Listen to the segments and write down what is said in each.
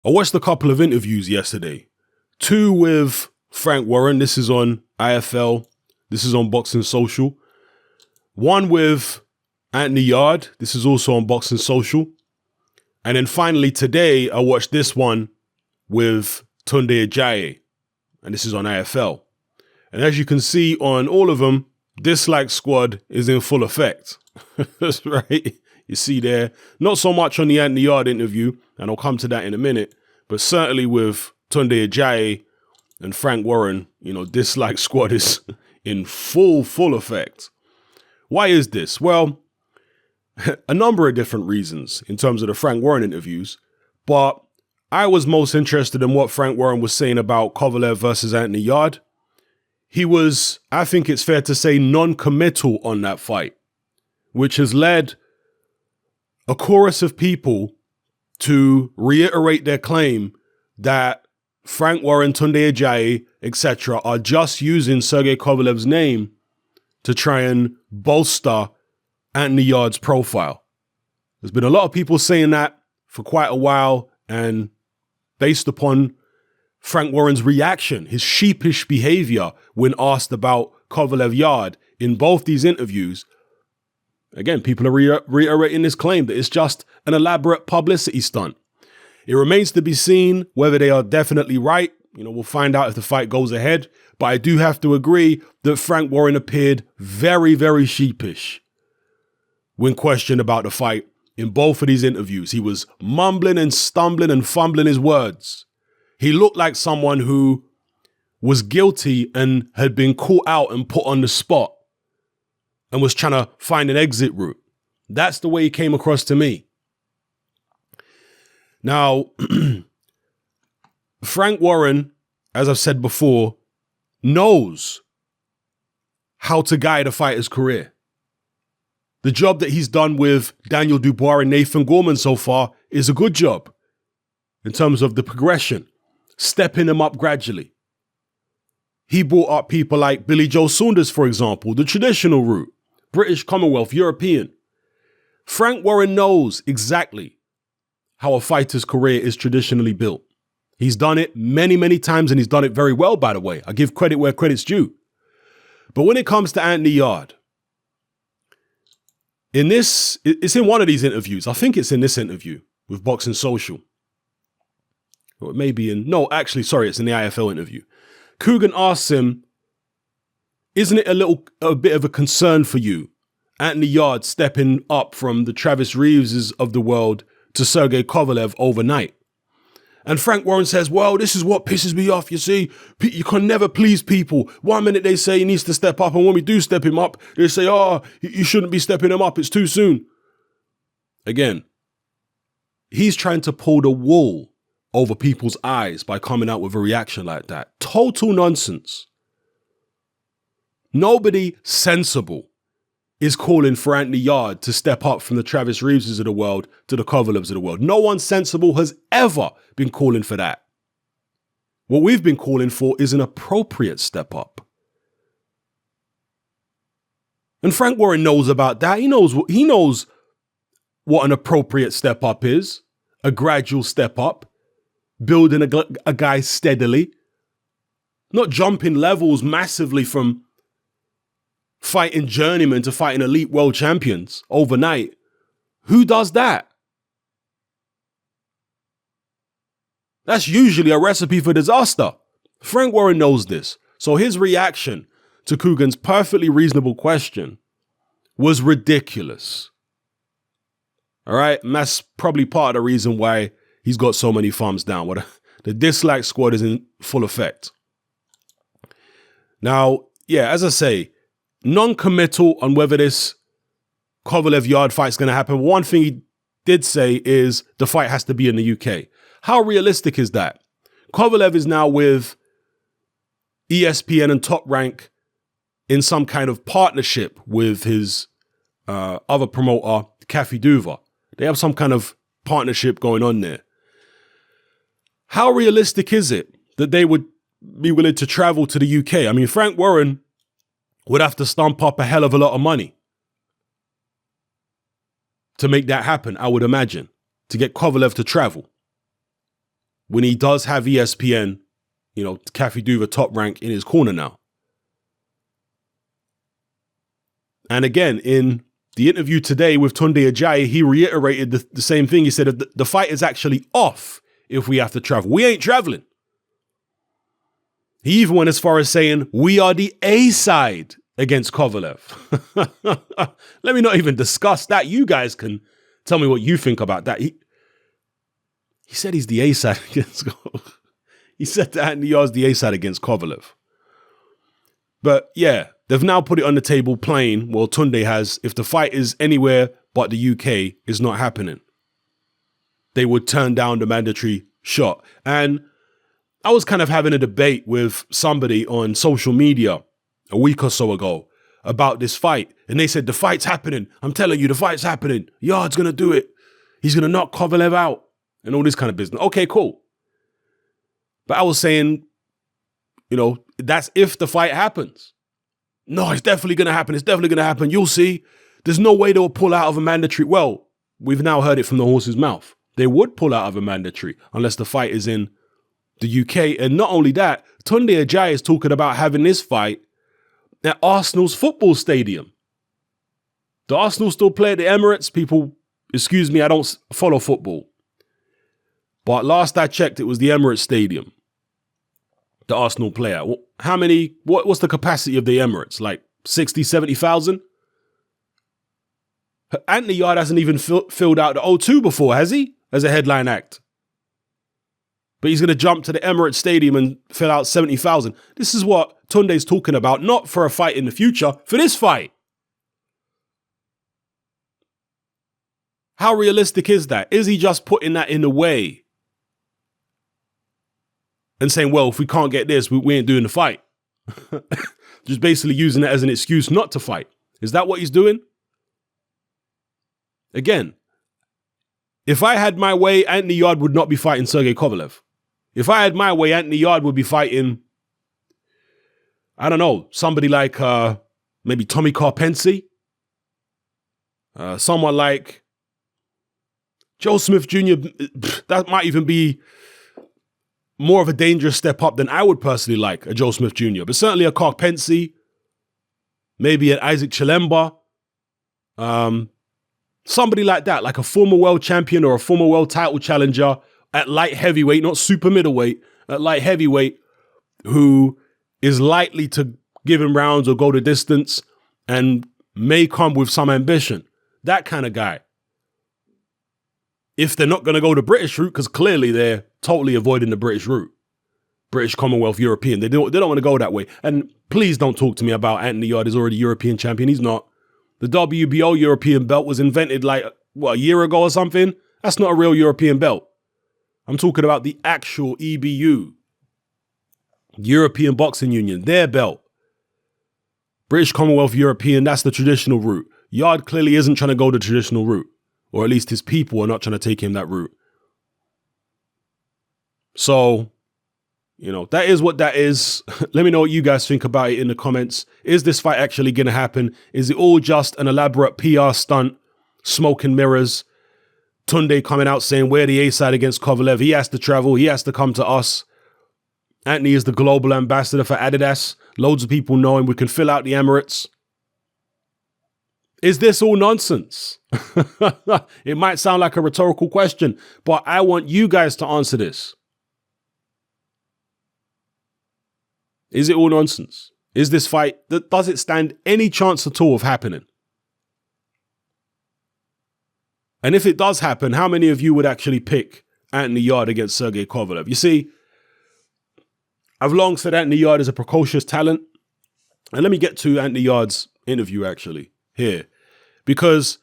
I watched a couple of interviews yesterday. Two with Frank Warren. This is on IFL. This is on Boxing Social. One with Anthony Yard. This is also on Boxing Social. And then finally today, I watched this one with Tunde Ajayi. And this is on IFL. And as you can see on all of them, Dislike Squad is in full effect. That's right. You see there, not so much on the Anthony Yard interview, and I'll come to that in a minute, but certainly with Tunde Ajayi and Frank Warren, Dislike Squad is in full effect. Why is this? Well, a number of different reasons in terms of the Frank Warren interviews, but I was most interested in what Frank Warren was saying about Kovalev versus Anthony Yard. He was, I think it's fair to say, non-committal on that fight, which has led a chorus of people to reiterate their claim that Frank Warren, Tunde Ajayi, etc. are just using Sergey Kovalev's name to try and bolster Anthony Yard's profile. There's been a lot of people saying that for quite a while, and based upon Frank Warren's reaction, his sheepish behavior when asked about Kovalev Yard in both these interviews, again, people are reiterating this claim that it's just an elaborate publicity stunt. It remains to be seen whether they are definitely right. We'll find out if the fight goes ahead. But I do have to agree that Frank Warren appeared very, very sheepish when questioned about the fight in both of these interviews. He was mumbling and stumbling and fumbling his words. He looked like someone who was guilty and had been caught out and put on the spot and was trying to find an exit route. That's the way he came across to me. Now, Frank Warren, as I've said before, knows how to guide a fighter's career. The job that he's done with Daniel Dubois and Nathan Gorman so far is a good job in terms of the progression, stepping them up gradually. He brought up people like Billy Joe Saunders, for example, the traditional route, British Commonwealth, European. Frank Warren knows exactly how a fighter's career is traditionally built. He's done it many, many times, and he's done it very well, by the way. I give credit where credit's due. But when it comes to Anthony Yard, it's in one of these interviews. I think it's in this interview with Boxing Social. Or it may be it's in the IFL interview. Coogan asks him, isn't it a bit of a concern for you, Anthony Yard stepping up from the Travis Reeveses of the world to Sergey Kovalev overnight? And Frank Warren says, well, this is what pisses me off. You see, you can never please people. 1 minute they say he needs to step up, and when we do step him up, they say, you shouldn't be stepping him up. It's too soon. Again, he's trying to pull the wool over people's eyes by coming out with a reaction like that. Total nonsense. Nobody sensible is calling for Anthony Yard to step up from the Travis Reeveses of the world to the Kovalevs of the world. No one sensible has ever been calling for that. What we've been calling for is an appropriate step up. And Frank Warren knows about that. He knows what an appropriate step up is. A gradual step up. Building a guy steadily. Not jumping levels massively from fighting journeymen to fighting elite world champions overnight. Who does that? That's usually a recipe for disaster. Frank Warren knows this. So his reaction to Coogan's perfectly reasonable question was ridiculous. All right? And that's probably part of the reason why he's got so many thumbs down. The Dislike Squad is in full effect. Now, yeah, as I say, non-committal on whether this Kovalev Yard fight's going to happen. One thing he did say is the fight has to be in the UK. How realistic is that? Kovalev is now with ESPN and Top Rank in some kind of partnership with his other promoter, Cafe Duva. They have some kind of partnership going on there. How realistic is it that they would be willing to travel to the UK? I mean, Frank Warren would have to stump up a hell of a lot of money to make that happen, I would imagine, to get Kovalev to travel. when he does have ESPN, Cafe Duva top rank in his corner now. And again, in the interview today with Tunde Ajayi, he reiterated the same thing. He said the fight is actually off if we have to travel. We ain't traveling. He even went as far as saying, we are the A side against Kovalev. Let me not even discuss that. You guys can tell me what you think about that. He said he's the A side against Kovalev. He said that Anthony Yarde's the A side against Kovalev. But yeah, they've now put it on the table plain. Well, Tunde has, if the fight is anywhere but the UK, it's not happening. They would turn down the mandatory shot. And I was kind of having a debate with somebody on social media a week or so ago about this fight. And they said, the fight's happening. I'm telling you, the fight's happening. Yarde's going to do it. He's going to knock Kovalev out and all this kind of business. Okay, cool. But I was saying, that's if the fight happens. No, it's definitely going to happen. It's definitely going to happen. You'll see. There's no way they'll pull out of a mandatory. Well, we've now heard it from the horse's mouth. They would pull out of a mandatory unless the fight is in the UK. And not only that, Tunde Ajayi is talking about having this fight at Arsenal's football stadium. The Arsenal still play at the Emirates. People, excuse me, I don't follow football. But last I checked, it was the Emirates Stadium. The Arsenal player. How many, what's the capacity of the Emirates? Like 60, 70,000? Anthony Yarde hasn't even filled out the O2 before, has he? As a headline act. But he's going to jump to the Emirates Stadium and fill out 70,000. This is what Tunde's talking about, not for a fight in the future, for this fight. How realistic is that? Is he just putting that in the way? And saying, well, if we can't get this, we ain't doing the fight. Just basically using it as an excuse not to fight. Is that what he's doing? Again, if I had my way, Anthony Yarde would not be fighting Sergey Kovalev. If I had my way, Anthony Yarde would be fighting, I don't know, somebody like maybe Tommy Carpensi. Someone like Joe Smith Jr. That might even be more of a dangerous step up than I would personally like, a Joe Smith Jr. But certainly a Carpensi, maybe an Isaac Chilemba, somebody like that, like a former world champion or a former world title challenger at light heavyweight, not super middleweight, at light heavyweight, who is likely to give him rounds or go the distance and may come with some ambition. That kind of guy. If they're not going to go the British route, because clearly they're totally avoiding the British route. British, Commonwealth, European. They don't want to go that way. And please don't talk to me about Anthony Yarde is already European champion. He's not. The WBO European belt was invented a year ago or something? That's not a real European belt. I'm talking about the actual EBU. European Boxing Union, their belt. British, Commonwealth, European, that's the traditional route. Yarde clearly isn't trying to go the traditional route. Or at least his people are not trying to take him that route. So, that is what that is. Let me know what you guys think about it in the comments. Is this fight actually going to happen? Is it all just an elaborate PR stunt? Smoke and mirrors? Tunde coming out saying we're the A-side against Kovalev. He has to travel. He has to come to us. Anthony is the global ambassador for Adidas. Loads of people know him. We can fill out the Emirates. Is this all nonsense? It might sound like a rhetorical question, but I want you guys to answer this. Is it all nonsense? Is this fight, does it stand any chance at all of happening? And if it does happen, how many of you would actually pick Anthony Yarde against Sergey Kovalev? You see, I've long said Anthony Yarde is a precocious talent. And let me get to Anthony Yarde's interview actually here, because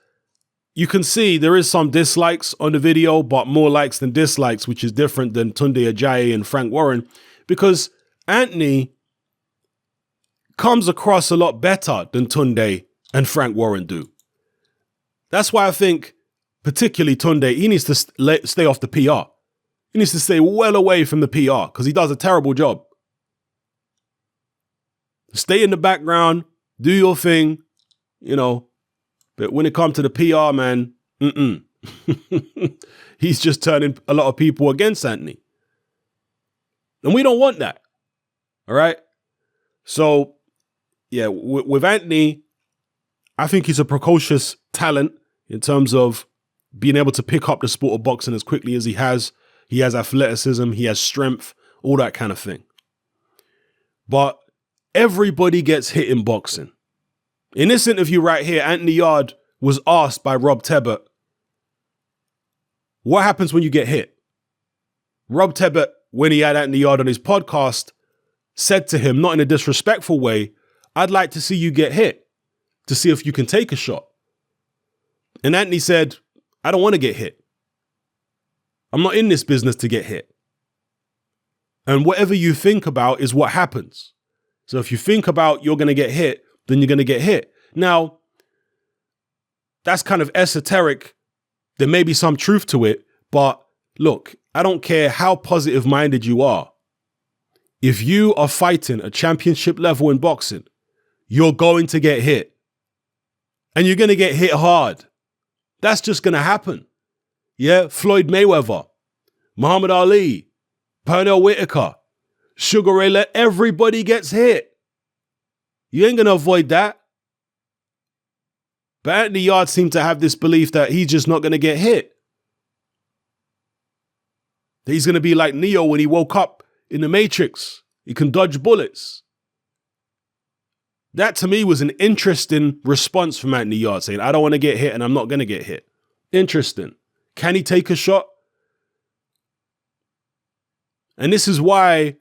you can see there is some dislikes on the video, but more likes than dislikes, which is different than Tunde Ajayi and Frank Warren, because Anthony comes across a lot better than Tunde and Frank Warren do. That's why I think, particularly Tunde, he needs to stay off the PR. He needs to stay well away from the PR because he does a terrible job. Stay in the background, do your thing, But when it comes to the PR, man, he's just turning a lot of people against Anthony. And we don't want that. All right? So, yeah, with Anthony, I think he's a precocious talent in terms of being able to pick up the sport of boxing as quickly as he has. He has athleticism, he has strength, all that kind of thing. But everybody gets hit in boxing. In this interview right here, Anthony Yarde was asked by Rob Tebbett, what happens when you get hit? Rob Tebbett, when he had Anthony Yarde on his podcast, said to him, not in a disrespectful way, I'd like to see you get hit to see if you can take a shot. And Anthony said, I don't want to get hit. I'm not in this business to get hit. And whatever you think about is what happens. So if you think about you're going to get hit, then you're going to get hit. Now, that's kind of esoteric. There may be some truth to it, but look, I don't care how positive-minded you are. If you are fighting a championship level in boxing, you're going to get hit. And you're going to get hit hard. That's just going to happen. Yeah, Floyd Mayweather, Muhammad Ali, Pernell Whitaker, Sugar Ray Leonard, everybody gets hit. You ain't going to avoid that. But Anthony Yarde seemed to have this belief that he's just not going to get hit. That he's going to be like Neo when he woke up in the Matrix. He can dodge bullets. That to me was an interesting response from Anthony Yarde, saying, I don't want to get hit and I'm not going to get hit. Interesting. Can he take a shot? And this is why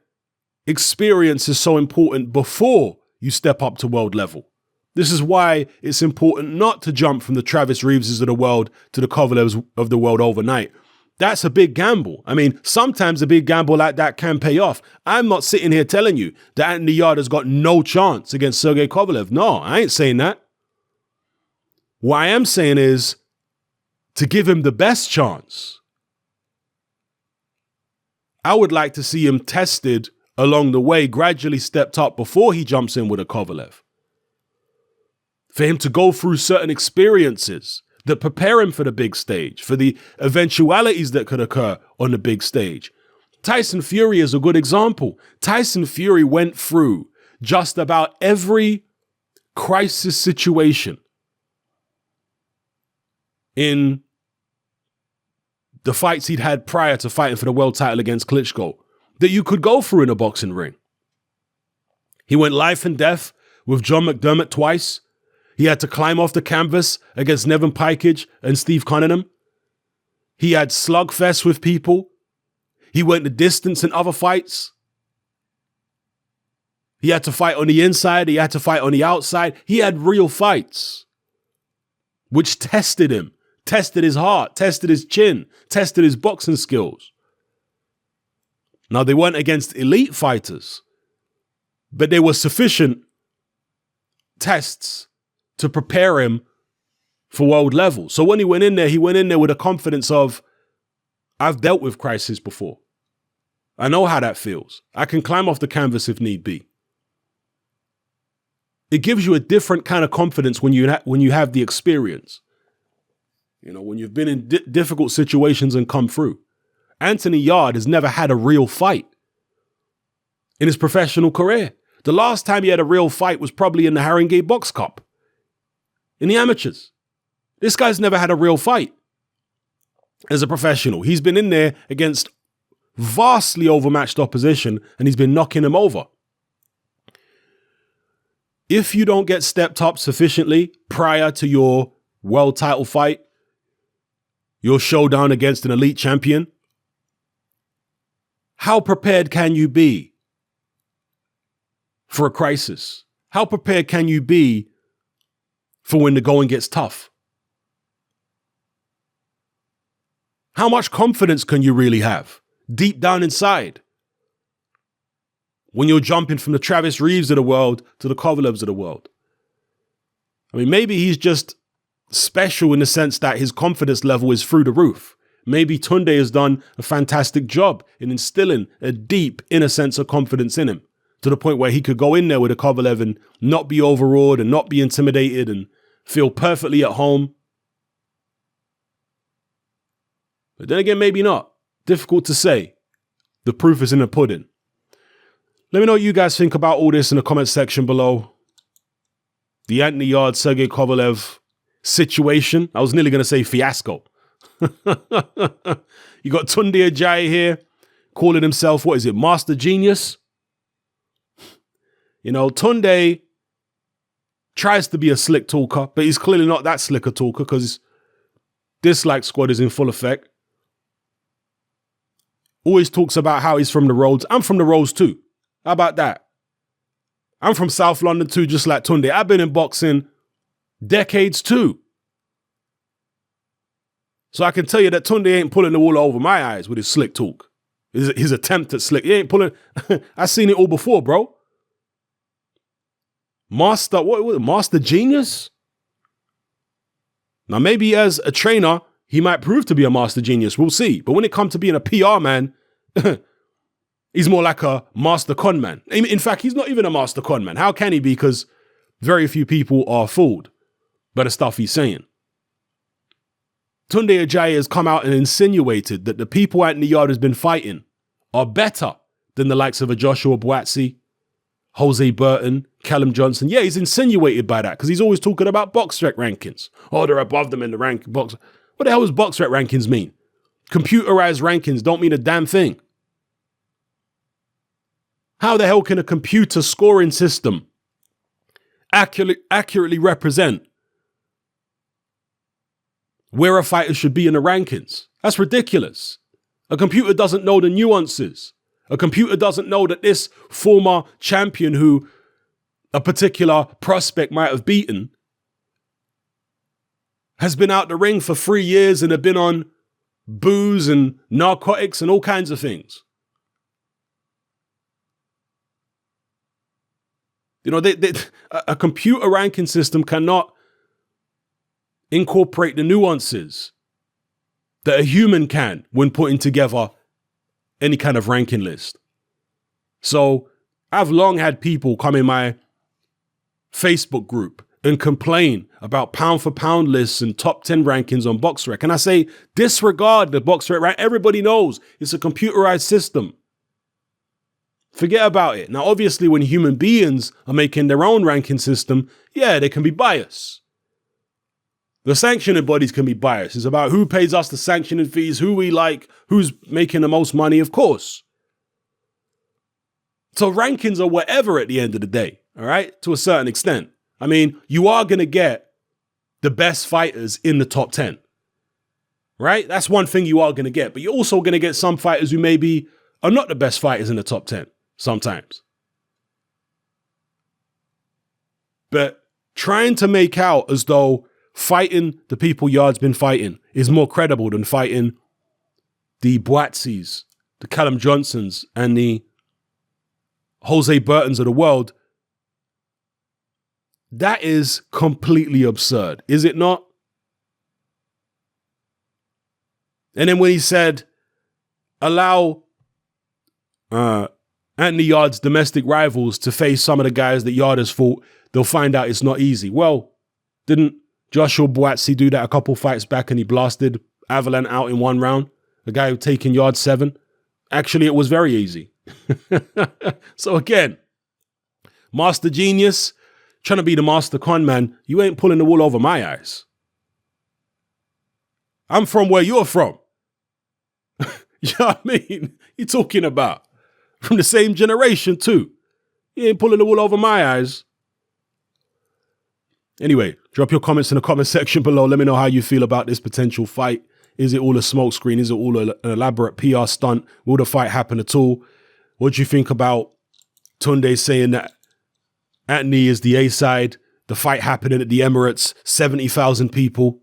experience is so important before you step up to world level. This is why it's important not to jump from the Travis Reeveses of the world to the Kovalevs of the world overnight. That's a big gamble. I mean, sometimes a big gamble like that can pay off. I'm not sitting here telling you that Anthony Yarde has got no chance against Sergey Kovalev. No, I ain't saying that. What I am saying is to give him the best chance. I would like to see him tested along the way, gradually stepped up before he jumps in with a Kovalev. For him to go through certain experiences that prepare him for the big stage, for the eventualities that could occur on the big stage. Tyson Fury is a good example. Tyson Fury went through just about every crisis situation in the fights he'd had prior to fighting for the world title against Klitschko that you could go through in a boxing ring. He went life and death with John McDermott twice. He had to climb off the canvas against Nevin Pikage and Steve Cunningham. He had slugfests with people. He went the distance in other fights. He had to fight on the inside. He had to fight on the outside. He had real fights, which tested him, tested his heart, tested his chin, tested his boxing skills. Now, they weren't against elite fighters, but they were sufficient tests to prepare him for world level. So when he went in there with a confidence of, I've dealt with crisis before. I know how that feels. I can climb off the canvas if need be. It gives you a different kind of confidence when you have the experience. You know, when you've been in difficult situations and come through. Anthony Yarde has never had a real fight in his professional career. The last time he had a real fight was probably in the Haringey Box Cup. In the amateurs. This guy's never had a real fight as a professional. He's been in there against vastly overmatched opposition and he's been knocking them over. If you don't get stepped up sufficiently prior to your world title fight, your showdown against an elite champion, how prepared can you be for a crisis? How prepared can you be for when the going gets tough? How much confidence can you really have deep down inside when you're jumping from the Travis Reeves of the world to the Kovalevs of the world? I mean, maybe he's just special in the sense that his confidence level is through the roof. Maybe Tunde has done a fantastic job in instilling a deep inner sense of confidence in him to the point where he could go in there with a Kovalev and not be overawed and not be intimidated and feel perfectly at home. But then again, maybe not. Difficult to say. The proof is in the pudding. Let me know what you guys think about all this in the comment section below. The Anthony Yarde, Sergey Kovalev situation. I was nearly going to say fiasco. You got Tunde Ajayi here calling himself, what is it, Master Genius? You know, Tunde tries to be a slick talker, but he's clearly not that slick a talker because his dislike squad is in full effect. Always talks about how he's from the roads. I'm from the roads too. How about that? I'm from South London too, just like Tunde. I've been in boxing decades too. So I can tell you that Tunde ain't pulling the wool over my eyes with his slick talk. His attempt at slick. He ain't pulling. I've seen it all before, bro. Master, what was it? Master Genius? Now, maybe as a trainer, he might prove to be a master genius. We'll see. But when it comes to being a PR man, he's more like a master con man. In fact, he's not even a master con man. How can he be? Because very few people are fooled by the stuff he's saying. Tunde Ajayi has come out and insinuated that the people Anthony Yarde has been fighting are better than the likes of a Joshua Buatsi, Jose Burton, Callum Johnson. Yeah, he's insinuated by that because he's always talking about BoxRec rankings. Oh, they're above them in the rank box. What the hell does BoxRec rankings mean? Computerized rankings don't mean a damn thing. How the hell can a computer scoring system accurately represent where a fighter should be in the rankings? That's ridiculous. A computer doesn't know the nuances. A computer doesn't know that this former champion who a particular prospect might have beaten has been out the ring for 3 years and have been on booze and narcotics and all kinds of things. You know, a computer ranking system cannot incorporate the nuances that a human can when putting together any kind of ranking list. So I've long had people come in my Facebook group and complain about pound for pound lists and top 10 rankings on BoxRec. And I say, disregard the BoxRec rank. Everybody knows it's a computerized system. Forget about it. Now, obviously, when human beings are making their own ranking system, yeah, they can be biased. The sanctioning bodies can be biased. It's about who pays us the sanctioning fees, who we like, who's making the most money, of course. So rankings are whatever at the end of the day, all right, to a certain extent. I mean, you are going to get the best fighters in the top 10, right? That's one thing you are going to get. But you're also going to get some fighters who maybe are not the best fighters in the top 10 sometimes. But trying to make out as though fighting the people Yarde's been fighting is more credible than fighting the Buatsis, the Callum Johnsons, and the Jose Burtons of the world, that is completely absurd, is it not? And then when he said, allow Anthony Yarde's domestic rivals to face some of the guys that Yarde has fought, they'll find out it's not easy. Well, didn't Joshua Buatsi do that a couple fights back and he blasted Avalan out in one round? The guy who taken Yarde 7? Actually, it was very easy. So again, Master Genius, trying to be the master con man, you ain't pulling the wool over my eyes. I'm from where you're from. You know what I mean? You're talking about from the same generation too. You ain't pulling the wool over my eyes. Anyway, drop your comments in the comment section below. Let me know how you feel about this potential fight. Is it all a smokescreen? Is it all an elaborate PR stunt? Will the fight happen at all? What do you think about Tunde saying that Anthony is the A-side, the fight happening at the Emirates, 70,000 people?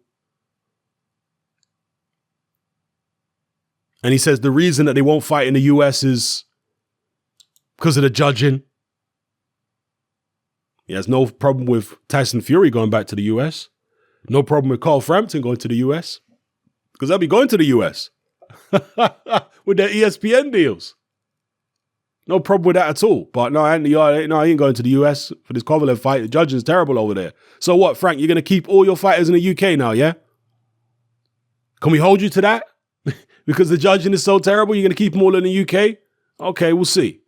And he says the reason that they won't fight in the US is because of the judging. He has no problem with Tyson Fury going back to the US. No problem with Carl Frampton going to the US. Because they'll be going to the US with their ESPN deals. No problem with that at all. But no, Anthony Yarde, no, he ain't going to the US for this Kovalev fight. The judging is terrible over there. So what, Frank? You're going to keep all your fighters in the UK now, yeah? Can we hold you to that? Because the judging is so terrible, you're going to keep them all in the UK? Okay, we'll see.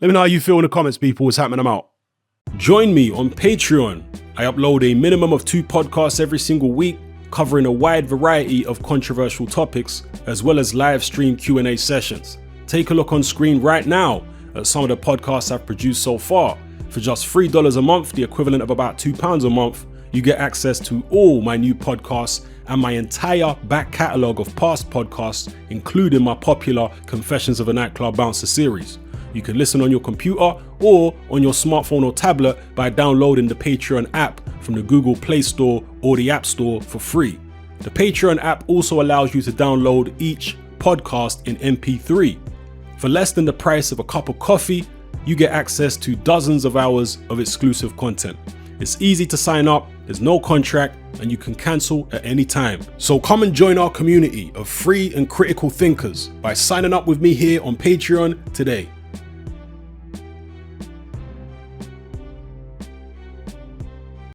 Let Let me know how you feel in the comments, people. What's happening? I'm out. Join me on Patreon. I upload a minimum of 2 podcasts every single week, covering a wide variety of controversial topics, as well as live stream Q&A sessions. Take a look on screen right now at some of the podcasts I've produced so far. For just $3 a month, the equivalent of about £2 a month, you get access to all my new podcasts and my entire back catalogue of past podcasts, including my popular Confessions of a Nightclub Bouncer series. You can listen on your computer or on your smartphone or tablet by downloading the Patreon app from the Google Play Store or the App Store for free. The Patreon app also allows you to download each podcast in MP3. For less than the price of a cup of coffee, you get access to dozens of hours of exclusive content. It's easy to sign up, there's no contract, and you can cancel at any time. So come and join our community of free and critical thinkers by signing up with me here on Patreon today.